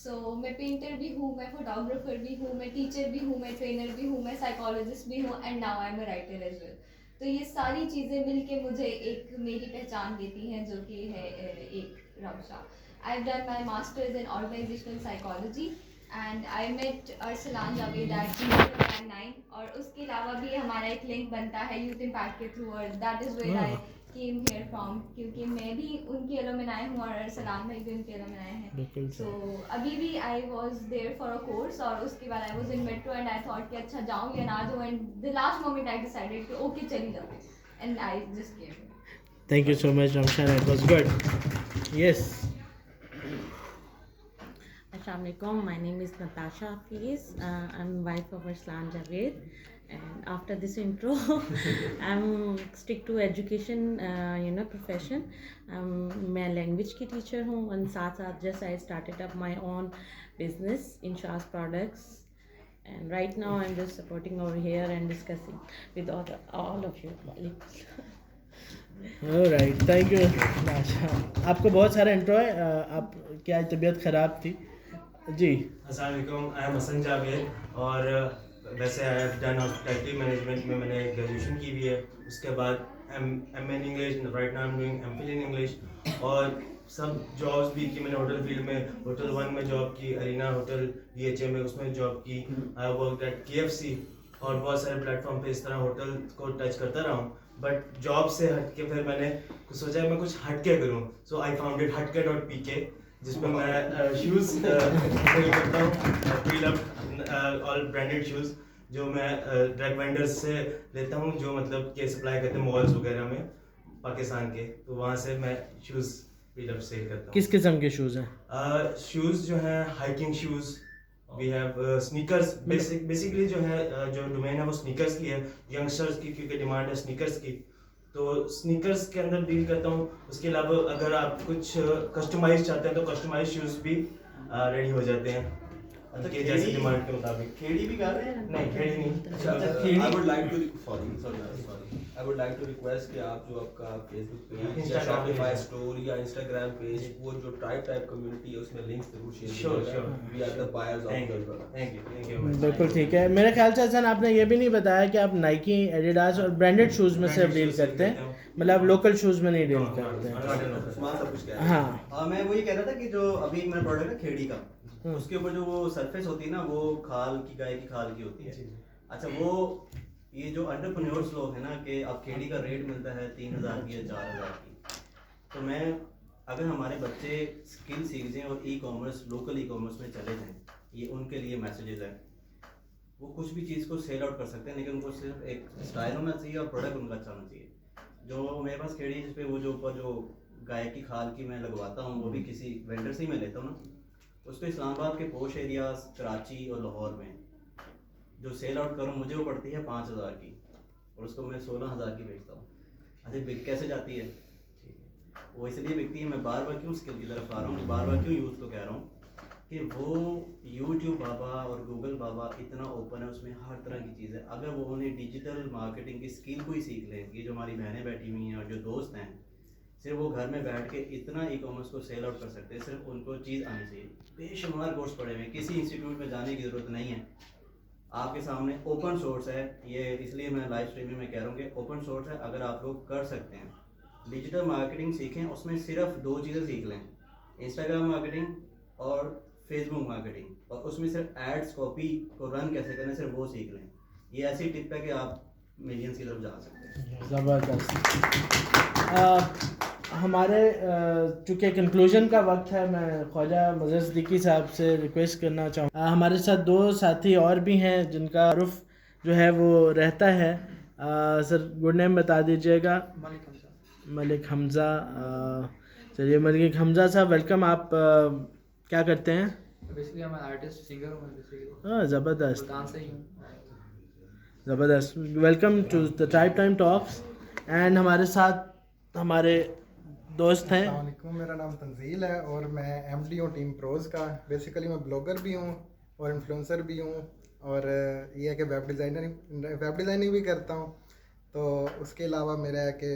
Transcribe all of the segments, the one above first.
سو میں پینٹر بھی ہوں, میں فوٹوگرافر بھی ہوں, میں ٹیچر بھی ہوں, میں ٹرینر بھی ہوں, میں سائیکالوجسٹ بھی ہوں, and now I am a writer as well. تو یہ ساری چیزیں مل کے مجھے ایک میری پہچان دیتی ہیں, جو کہ ہے ایک Rimsha. I have done my masters in organisational psychology and I met Arslan Javed at 9, اور اس کے علاوہ بھی ہمارا ایک لنک بنتا ہے یوتھ امپیکٹ کے تھرو, اور that is where I came here from, کیونکہ میں بھی ان کی الومنائی ہوں اور ارسلان بھائی بھی ان کے الومنائی ہیں. سو ابھی بھی I was there for a course, اور اس کے بعد I was in metro and I thought کہ اچھا جاؤں یا نہ جاؤں, and the last moment I decided کہ اوکے چلی جاؤں, and I just came. Thank you so much, Ramshan. It was good. Yes. Assalamu alaikum. My name is Natasha Hafiz. I'm wife of Arslan Javed. And after this intro, I'm stick to education, profession. میں language کی teacher ہوں, اور ساتھ ساتھ just I started up my own business, Inshas Products. And right now I'm just supporting over here and discussing with all of you colleagues. Alright, thank you. آپ کو بہت سارا انٹرو ہے. آپ کیا طبیعت خراب تھی؟ جی. السلام علیکم. آئی ایم حسن جاوید, اور ویسے I have done hospitality management میں نے گریجویشن کی ہوئی ہے. اس کے بعد M A in English, right now I'm doing M Phil in English, اور سب جابس بھی کی میں نے ہوٹل فیلڈ میں, ہوٹل 1 میں جاب کی, ارینا ہوٹل DHA میں, اس میں جاب کی. آئی ورک ایٹ KFC, اور بہت سارے پلیٹ فارم پہ اس طرح ہوٹل کو ٹچ کرتا رہا ہوں. بٹ جاب سے ہٹ کے پھر میں نے سوچا میں کچھ ہٹ کے کروں. سو آئی فاؤنڈیڈ hatke.pk, جس میں شوز سیل کرتا ہوں, فیل اپ آل برانڈیڈ شوز, جو میں ڈائریکٹ وینڈرز سے لیتا ہوں, جو مطلب کہ سپلائی کرتے ہیں مالز وغیرہ میں پاکستان کے, تو وہاں سے میں شوز فیل اپ سیل کرتا ہوں. کس قسم کے شوز ہیں؟ شوز جو ہیں hiking shoes, we have sneakers. Basically جو ہے جو ڈومین ہے وہ اسنیکرز کی ہے, ینگسٹرز کی, کیونکہ ڈیمانڈ ہے اسنیکرز کی, تو اسنیکرز کے اندر ڈیل کرتا ہوں. اس کے علاوہ اگر آپ کچھ کسٹمائز چاہتے ہیں تو کسٹمائز شوز بھی ریڈی ہو جاتے ہیں کہ جیسے ڈیمانڈ کے مطابق. کھیڑی بھی کر رہے ہیں؟ نہیں, کھیڑی نہیں. I would like to request کہ آپ جو آپ کا فیس بک پیج یا شاپیفائی اسٹور یا انسٹاگرام پیج, وہ جو ٹائپ کمیونٹی ہے اس میں لنکس ضرور شیئر کیجیے. We are the buyers of your product. Thank you. بالکل ٹھیک ہے. میرے خیال سے حسن آپ نے یہ بھی نہیں بتایا کہ آپ نائکی, ایڈیڈاس اور برانڈیڈ شوز میں صرف ڈیل کرتے ہیں, مطلب لوکل شوز میں نہیں ڈیل کرتے. ہاں, میں وہ یہ کہہ رہا تھا کہ جو ابھی میرا پروڈکٹ ہے کھیڑی کا, اس کے اوپر جو وہ سرفیس ہوتی ہے نا, وہ کھال کی, گائے کی کھال کی ہوتی ہے. اچھا, وہ یہ جو انٹرپرینیورس لوگ ہیں نا, کہ اب کھیڑی کا ریٹ ملتا ہے 3000 کی یا 4000 کی, تو میں اگر ہمارے بچے اسکل سیکھ جائیں اور e commerce, local e commerce میں چلے جائیں, یہ ان کے لیے میسیجز ہیں. وہ کچھ بھی چیز کو سیل آؤٹ کر سکتے ہیں, لیکن ان کو صرف ایک اسٹائل ہونا چاہیے اور پروڈکٹ ان کا اچھا ہونا چاہیے. جو میرے پاس کھیڑی جس پہ وہ جو اوپر جو گائے کی کھال کی میں لگواتا ہوں, وہ بھی کسی وینڈر سے ہی میں لیتا ہوں نا, اس کو اسلام آباد کے پوش ایریاز, کراچی اور لاہور میں جو سیل آؤٹ کروں, مجھے وہ پڑتی ہے 5000 کی, اور اس کو میں 16000 کی بیچتا ہوں. اچھا, بک کیسے جاتی ہے؟ وہ اس لیے بکتی ہے, میں بار بار کیوں اسکل کی طرف آ رہا ہوں, بار بار کیوں یوتھ کو کہہ رہا ہوں کہ وہ یوٹیوب بابا اور گوگل بابا اتنا اوپن ہے, اس میں ہر طرح کی چیز ہے. اگر وہ انہیں ڈیجیٹل مارکیٹنگ کی اسکل کو ہی سیکھ لیں, یہ جو ہماری بہنیں بیٹھی ہوئی ہیں اور جو دوست ہیں, صرف وہ گھر میں بیٹھ کے اتنا ای کامرس کو سیل آؤٹ کر سکتے ہیں. صرف ان کو چیز آنی چاہیے. بے شمار کورس پڑے ہوئے ہیں, کسی انسٹیٹیوٹ میں جانے کی ضرورت نہیں ہے. آپ کے سامنے اوپن سورس ہے, یہ اس لیے میں لائیو اسٹریمنگ میں کہہ رہا ہوں کہ اوپن سورس ہے. اگر آپ لوگ کر سکتے ہیں, ڈیجیٹل مارکیٹنگ سیکھیں, اس میں صرف 2 چیزیں سیکھ لیں, انسٹاگرام مارکیٹنگ اور فیس بک مارکیٹنگ, اور اس میں صرف ایڈس کاپی کو رن کیسے کرنا ہے, صرف وہ سیکھ لیں. یہ ایسی ٹپ ہے کہ آپ ملینس کی طرف جا سکتے ہیں. زبردست. ہمارے چونکہ کنکلوژن کا وقت ہے, میں خواجہ مظہر صدیقی صاحب سے ریکویسٹ کرنا چاہوں, ہمارے ساتھ 2 ساتھی اور بھی ہیں جن کا تعارف جو ہے وہ رہتا ہے. سر گڈ نیم بتا دیجیے گا. ملک حمزہ. چلیے ملک حمزہ صاحب, ویلکم. آپ کیا کرتے ہیں؟ بیسیکلی میں آرٹسٹ سنگر ہوں بیسیکلی. ہاں, زبردست ملتان سے ہی ہوں. زبردست. Welcome to the type time talks. And ہمارے ساتھ ہمارے دوست ہیں. السلام علیکم, میرا نام تنزیل ہے اور میں ایم ڈی ہوں ٹیم پروز کا. بیسیکلی میں بلاگر بھی ہوں اور انفلوئنسر بھی ہوں, اور یہ ہے کہ ویب ڈیزائننگ بھی کرتا ہوں. تو اس کے علاوہ میرا ہے کہ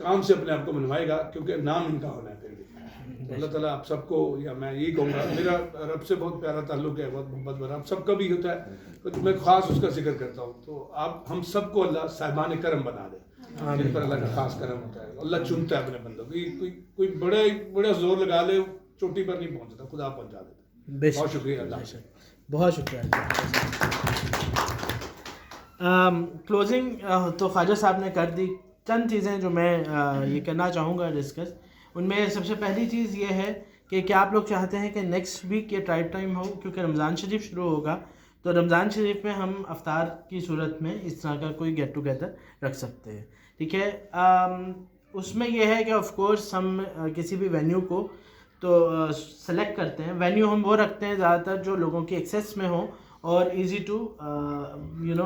کام سے اپنے آپ کو منوائے گا, کیونکہ نام ان کا ہونا ہے پھر بھی. اللہ تعالیٰ آپ سب کو, یا میں یہی کہوں گا, میرا رب سے بہت پیارا تعلق ہے, بہت محبت بھرا, آپ سب کا بھی ہوتا ہے, تو میں خاص اس کا ذکر کرتا ہوں. تو آپ ہم سب کو اللہ صاحبان کرم بنا دے, جن پر اللہ کا خاص کرم ہوتا ہے. اللہ چنتا ہے اپنے بندوں کو, کوئی بڑا زور لگا لے چوٹی پر نہیں پہنچتا, خدا پہنچا دیتا. بہت شکریہ اللہ. بہت شکریہ. کلوزنگ تو خواجہ صاحب نے کر دی. چند چیزیں جو میں یہ کرنا چاہوں گا ڈسکس, ان میں سب سے پہلی چیز یہ ہے کہ کیا آپ لوگ چاہتے ہیں کہ نیکسٹ ویک یہ ٹرائب ٹائم ہو, کیونکہ رمضان شریف شروع ہوگا, تو رمضان شریف میں ہم افطار کی صورت میں اس طرح کا کوئی گیٹ ٹوگیدر رکھ سکتے ہیں, ٹھیک ہے. اس میں یہ ہے کہ آف کورس ہم کسی بھی وینیو کو تو سلیکٹ کرتے ہیں. وینیو ہم وہ رکھتے ہیں زیادہ تر جو لوگوں کی ایکسیس میں ہو اور ایزی ٹو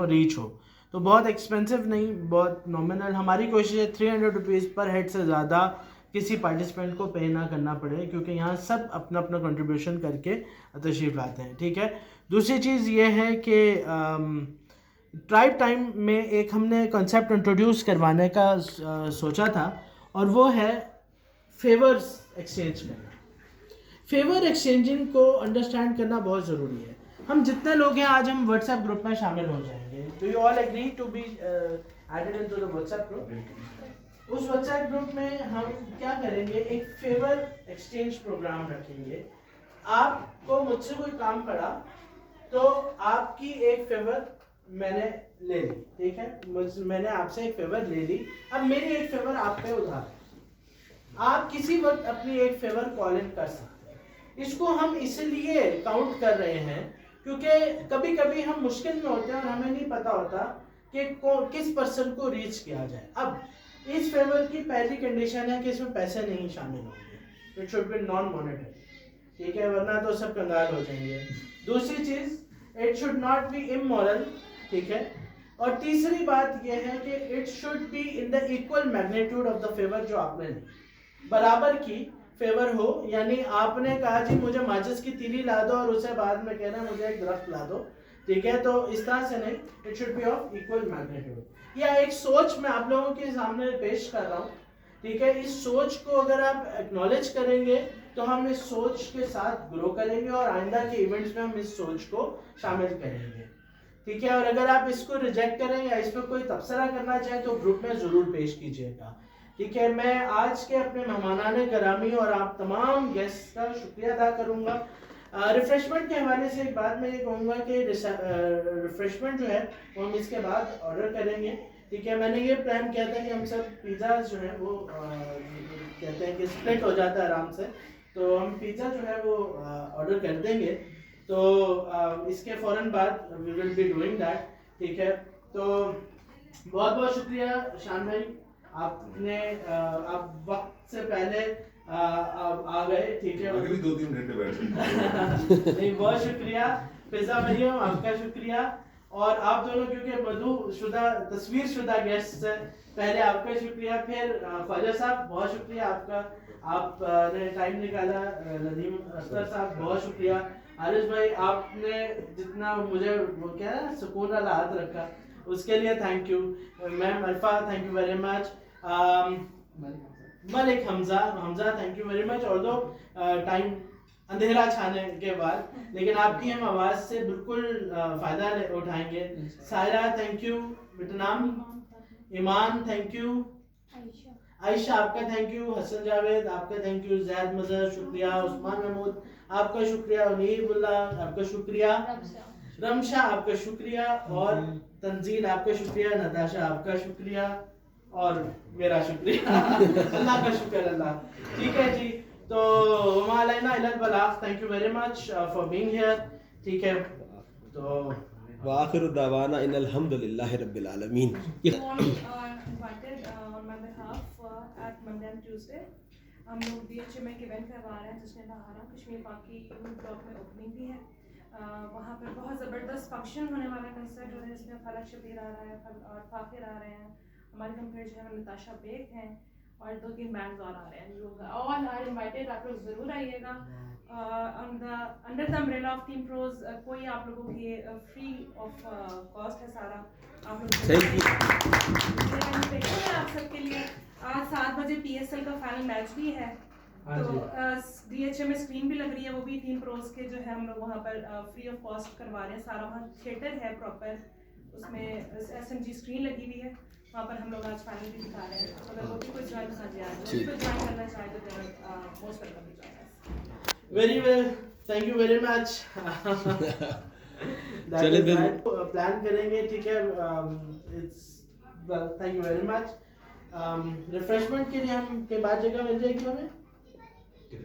ریچ ہو. تو بہت ایکسپینسو نہیں, بہت نومنل. ہماری کوشش ہے 300 روپیز پر ہیڈ سے زیادہ کسی پارٹیسپینٹ کو پے نہ کرنا پڑے, کیونکہ یہاں سب اپنا اپنا کنٹریبیوشن کر کے تشریف لاتے ہیں, ٹھیک ہے. دوسری چیز یہ ہے کہ ٹرائب ٹائم میں ایک ہم نے کنسیپٹ انٹروڈیوس کروانے کا سوچا تھا, اور وہ ہے فیورز ایکسچینج کرنا. فیور ایکسچینجنگ کو انڈرسٹینڈ کرنا بہت ضروری ہے. ہم جتنے لوگ ہیں آج ہم واٹس ایپ گروپ میں شامل ہو جائیں گے. Do you all agree to be added into the WhatsApp group? اس واٹس ایپ گروپ میں ہم کیا کریں گے, ایک فیور ایکسچینج پروگرام رکھیں گے. آپ کو مجھ سے کوئی کام پڑا تو آپ کی ایک فیور میں نے لے لی, ٹھیک ہے, میں نے آپ سے ایک فیور لے لی. اب میری ایک فیور آپ پہ ادھار ہے, آپ کسی وقت اپنی ایک فیور کال ان کر سکتے ہیں. اس کو ہم اس لیے کاؤنٹ کر رہے ہیں کیونکہ کبھی کبھی ہم مشکل میں ہوتے ہیں اور ہمیں نہیں پتا ہوتا کہ کس پرسن کو ریچ کیا جائے. اب اس فیور کی پہلی کنڈیشن ہے کہ اس میں پیسے نہیں شامل ہوں گے, it should be non monetary, ٹھیک ہے, ورنہ تو سب کنگال ہو جائیں گے. دوسری چیز, it should not be amoral, ٹھیک ہے. اور تیسری بات یہ ہے کہ it should be in the equal magnitude of the favour جو آپ نے لی, برابر کی فیور ہو. یعنی آپ نے کہا جی مجھے ماچس کی تیلی لا دو اور اسے بعد میں کہنا مجھے ایک درخت لا دو, ٹھیک ہے, تو اس طرح سے نہیں, it should be of equal magnitude. یا ایک سوچ میں آپ لوگوں کے سامنے پیش کر رہا ہوں, ٹھیک ہے. اس سوچ کو اگر آپ ایکنالج کریں گے تو ہم اس سوچ کے ساتھ گرو کریں گے اور آئندہ کے ایونٹس میں ہم اس سوچ کو شامل کریں گے, ٹھیک ہے. اور اگر آپ اس کو ریجیکٹ کریں یا اس پہ کوئی تبصرہ کرنا چاہیں تو گروپ میں ضرور پیش کیجیے گا, ٹھیک ہے. میں آج کے اپنے مہمانان گرامی اور آپ تمام گیسٹ کا شکریہ ادا کروں گا. ریفریشمنٹ کے حوالے سے ایک بات میں یہ کہوں گا کہ ریفریشمنٹ جو ہے وہ ہم اس کے بعد آرڈر کریں گے, ٹھیک ہے. میں نے یہ پلان کیا تھا کہ ہم سب پیزا جو ہے وہ کہتے ہیں کہ اسپلٹ ہو جاتا ہے آرام سے, تو ہم پیزا جو ہے وہ آرڈر کر دیں گے, تو اس کے فوراً بعد وی ول بی ڈوئنگ دیٹ, ٹھیک ہے. تو بہت بہت شکریہ شان بھائی, آپ نے آپ وقت سے پہلے آ گئے, ٹھیک ہے. 2-3 گھنٹے بیٹھے. نہیں, بہت شکریہ. فضا مریم آپ کا شکریہ, اور آپ دونوں کیونکہ مدعو شدہ تصویر شدہ گیسٹ ہیں, پہلے آپ کا شکریہ, پھر خواجہ صاحب بہت شکریہ آپ کا, آپ نے ٹائم نکالا. ندیم اختر صاحب بہت شکریہ. عارض بھائی آپ نے جتنا مجھے وہ کیا ہے سکون والا ہاتھ رکھا اس کے لیے thank you. Ma'am Arfa thank you very much. Malik Hamza thank you very much. آلدو ٹائم اندھیرا چھانے کے بعد, لیکن آپ کی ہم آواز سے بالکل فائدہ اٹھائیں گے. Saira thank you. ویٹنام ایمان تھینک یو. عائشہ آپ کا تھینک یو. حسن جاوید آپ کا تھینک یو. زید مظہر شکریہ. عثمان محمود آپ کا شکریہ. انیب اللہ آپ کا شکریہ. رمشا آپ کا شکریہ, اور تنزیل آپ کا شکریہ. نتاشا آپ کا شکریہ, اور میرا شکریہ. اللہ کا شکر اللہ, ٹھیک ہے جی. تو وما علینا الا البلاغ. Thank you very much for being here, ٹھیک ہے. تو وآخر دعوانا ان الحمد للہ رب العالمین. at Monday and Tuesday ہم لوگ BHA میں ایک ایونٹ کروا رہے ہیں جس میں بہارا کشمیر پاکی بلاک میں اوپننگ بھی ہے. وہاں پہ بہت زبردست فنکشن ہونے والا کنسرٹ جو ہے, اس میں فلک شبیر آ رہا ہے اور فاخر آ رہے ہیں. ہماری کمپیئر جو ہے نتاشا بیگ ہیں, اور 2-3 بینڈز اور آ رہے ہیں جو آل آر انوائٹیڈ. آپ لوگ ضرور آئیے گا. Under the umbrella of team pros کوئی آپ لوگوں کی فری آف کاسٹ ہے سارا. آپ لوگ آپ سب کے لیے آج 7 بجے PSL کا فائنل میچ بھی ہے. تو DHA میں اسکرین بھی لگ رہی ہے, وہ بھی ٹیم پروز کے جو ہے ہم لوگ وہاں پر فری آف کاسٹ کروا رہے ہیں. سارا وہاں تھیٹر ہے پراپر, اس میں SMG اسکرین لگی ہوئی ہے, وہاں پر ہم لوگ آج فائنل بھی دکھا رہے ہیں. اگر وہ بھی کوئی جوائن کرنا چاہے تو most welcome to join us. Very well, thank you very much. چلے دن پلان کریں گے, ٹھیک ہے. Thank you very much. Refreshment کے لیے ہم کے بعد جگہ مل جائے گی ہمیں.